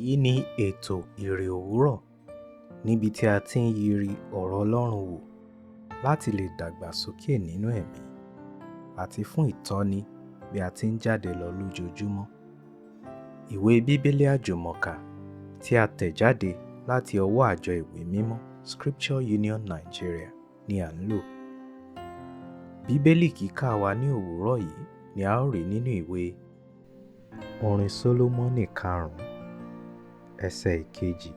Èyí ni ètò Iri Owuro, níbi tí a ti ń yiri ọ̀rọ̀ Ọlọ́run wò láti lè dàgbà sókè nínú ẹ̀mí àti fún ìtọ́ni bí a ti ń jáde lọ lójoojúmọ́. Ìwé Bíbélì Àjùmọ tí a tẹ̀ jáde láti ọwọ́ àjọ ìwé mímọ́ Scripture Union Nigeria ni à ń lò. Bíbélì kíkà wa ní òwúrọ̀ yìí ni a ó rí nínú ìwé Orin Sólómọ́nì 5, ẹsẹ̀ 2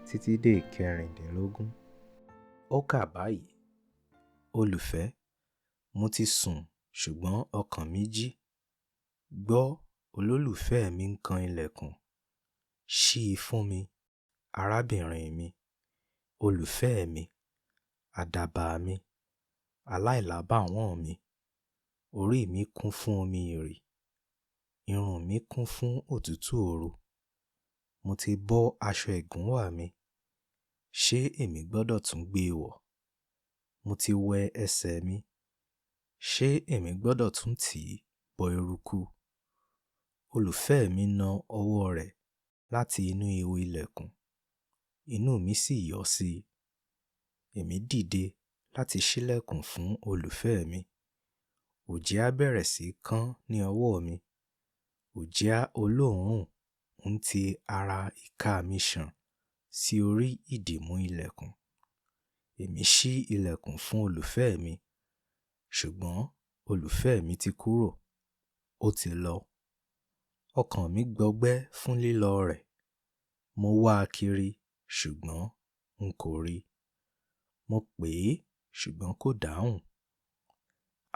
títí dé 16. Ó kà báyìí: Olùfẹ́, mo ti sùn ṣùgbọ́n ọkàn mi jí. Gbọ́, olólùfẹ́ mi ń kan ilẹ̀kùn. Ṣí i fún mi, arábìnrin mi, olùfẹ́ mi, àdàbà mi, aláìlábàwọ́n mi. Orí mi kún fún omi ìrì, irun mi kún fún òtútù òru. Mo ti bọ́ aṣọ ìgúnwà mi. Ṣé èmi gbọ́dọ̀ tún gbé e wọ̀? Mo ti wẹ ẹsẹ̀ mi. Ṣé èmi gbọ́dọ̀ tún tì í bọ eruku? Olùfẹ́ mi na ọwọ́ rẹ̀ láti inú ihò ilẹ̀kùn, inú mi sì yọ́ sí i. Èmi dìde láti ṣílẹ̀kùn fún olùfẹ́ mi. Òjìá bẹ̀rẹ̀ sí í kán ní ọwọ́ mi. Òjìá olóòórùn ń ti ara ìka mi ṣàn sí orí ìdìmú ilẹ̀kùn. Èmi ṣí ilẹ̀kùn fún olùfẹ́ mi, ṣùgbọ́n olùfẹ́ mi ti kúrò, ó ti lọ. Ọkàn mi gbọgbẹ́ fún lílọ rẹ̀. Mo wá a kiri, ṣùgbọ́n n kò rí i. Mo pè é, ṣùgbọ́n kò dáhùn.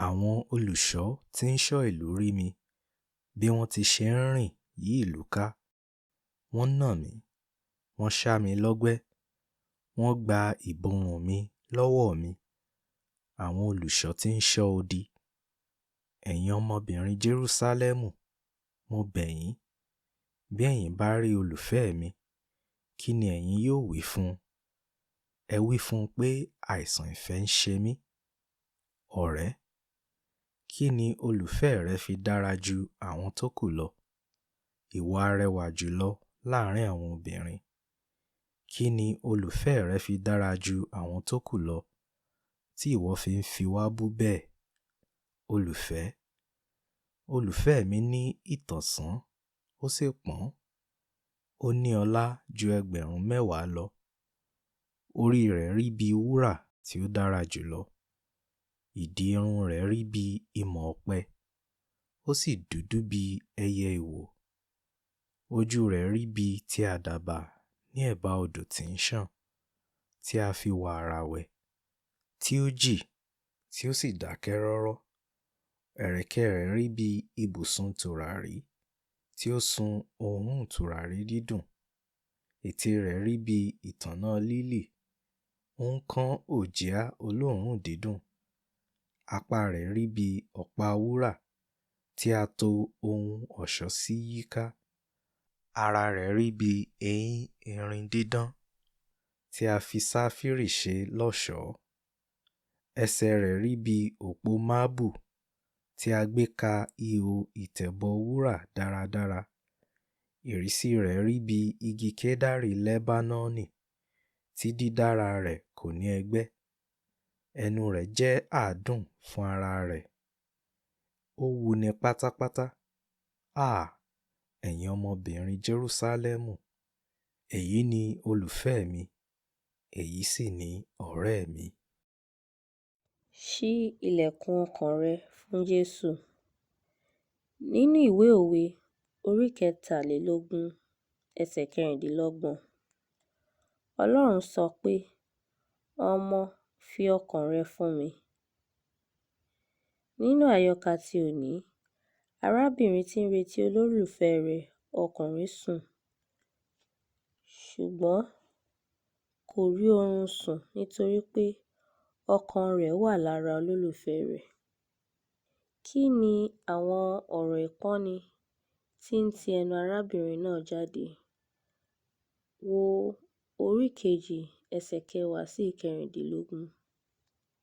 Àwọn olùṣọ́ tí ń ṣọ́ ìlú rí mi bí wọ́n ti ṣe ń rìn yí ìlú ká. Wọ́n nà mí, wọ́n ṣá mi lọ́gbẹ́, wọ́n gba ìborùn mi lọ́wọ́ mi. Àwọn olùṣọ́ tí ń ṣọ́ odi. Ẹ̀yin ọmọbìnrin Jerúsálẹ́mù, mo bẹ̀ yín, bí ẹ̀yin bá rí olùfẹ́ mi, kí ni ẹ̀yin yóò wí fún un? Ẹ wí fún un pé àìsàn ìfẹ́ ń ṣe mí. Ọ̀rẹ́, kí ni olùfẹ́ rẹ fi dára ju àwọn tó kù lọ? Ìwọ arẹwà jùlọ láàrin àwọn obìnrin. Kí ni olùfẹ́ rẹ fi dára ju àwọn tó kù lọ, tí ìwọ fi ń fi wá bú bẹ́ẹ̀? Olùfẹ́ mi ní ìtànṣán, ó sì pọ́n. Ó ní ọlá ju ẹgbẹ̀rún 10 lọ. Orí rẹ̀ rí bí wúrà tí ó dára jùlọ. Ìdì irun rẹ̀ rí bí ìmọ̀ ọ̀pẹ, ó sì dúdú bí ẹyẹ ìwò. Ojú rẹ̀ rí bí ti àdàbà ní ẹ̀bá odò tí ń ṣàn, tí a fi wàrà wẹ̀, tí ó jì, tí ó sì dákẹ́ rọ́rọ́. Ẹ̀rẹ̀kẹ́ rẹ̀ rí bí ibùsùn tùràrí, tí ó sun òórùn tùràrí dídùn. Ètè rẹ̀ rí bí ìtànná lílì, ó ń kán òjìá olóòórùn dídùn. Apá rẹ̀ rí bí ọ̀pá wúrà tí a to ohun ọ̀ṣọ́ sí yíká. Ara rẹ̀ rí bí eyín erin dídán tí a fi sáfírì ṣe lọ́ṣọ̀ọ́. Ẹsẹ̀ rẹ̀ rí bí òpó máàbù tí a gbé ka ihò ìtẹ̀bọ wúrà dáradára. Ìrísí rẹ̀ rí bí igi kédárì Lẹ́bánọ́nì tí dídára rẹ̀ kò ní ẹgbẹ́. Ẹnu rẹ̀ jẹ́ àádùn fún ara rẹ̀. Ó wuni pátápátá. Ẹ̀yin ọmọbìnrin Jerúsálẹ́mù, èyí ni olùfẹ́ mi, èyí sì ni ọ̀rẹ́ mi. Ṣí ilẹ̀kùn ọkàn rẹ fún Jésù. Nínú ìwé Òwe, orí 23, ẹsẹ̀ 26, Ọlọ́run sọ pé, "Ọmọ, fi ọkàn rẹ fún mi." Nínú àyọkà ti òní, arábìnrin tí ń retí olólùfẹ́ rẹ̀ ọkùnrin sùn, ṣùgbọ́n kò rí oorun sùn nítorí pé ọkàn rẹ̀ wà lára olólùfẹ́ rẹ̀. Kí ni àwọn ọ̀rọ̀ ìpọ́nni tí ń ti ẹnu arábìnrin náà jáde? Wo orí 2, ẹsẹ̀ 10 sí 16.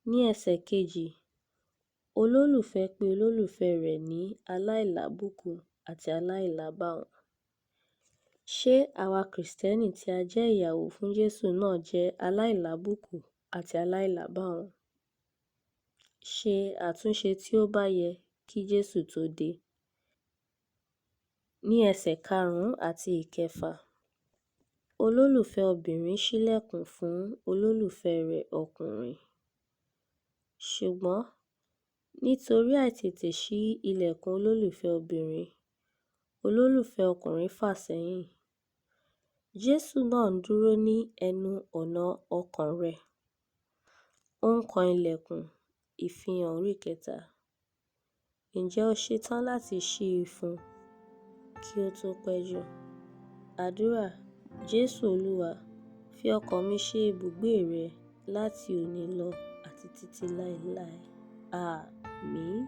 Ní ẹsẹ̀ 2, olólùfẹ́ pe olólùfẹ́ rẹ̀ ní aláìlábùkù àti aláìlábàwọ́n. Ṣé àwa Kìrìsìtẹ́nì tí a jẹ́ ìyàwó fún Jésù náà jẹ́ aláìlábùkù àti aláìlábàwọ́n? Ṣe àtúnṣe tí ó bá yẹ kí Jésù tó dé. Ní ẹsẹ̀ 5 àti 6, olólùfẹ́ obìnrin ṣílẹ̀kùn fún olólùfẹ́ rẹ̀ ọkùnrin. Ṣùgbọ́n nítorí àìtètè ṣí ilẹ̀kùn olólùfẹ́ obìnrin, olólùfẹ́ ọkùnrin fà sẹ́yìn. Jésù náà ń dúró ní ẹnu ọ̀nà ọkàn rẹ̀. Ó ń kan ilẹ̀kùn. Ìfihàn orí 3. Ǹjẹ́ o ṣetán láti ṣí i fún kí ó tó pẹ́ jù? Àdúrà: Jésù Olúwa, fi ọkàn mi ṣe ibùgbé rẹ láti òní lọ àti títí láéláé. Àmín.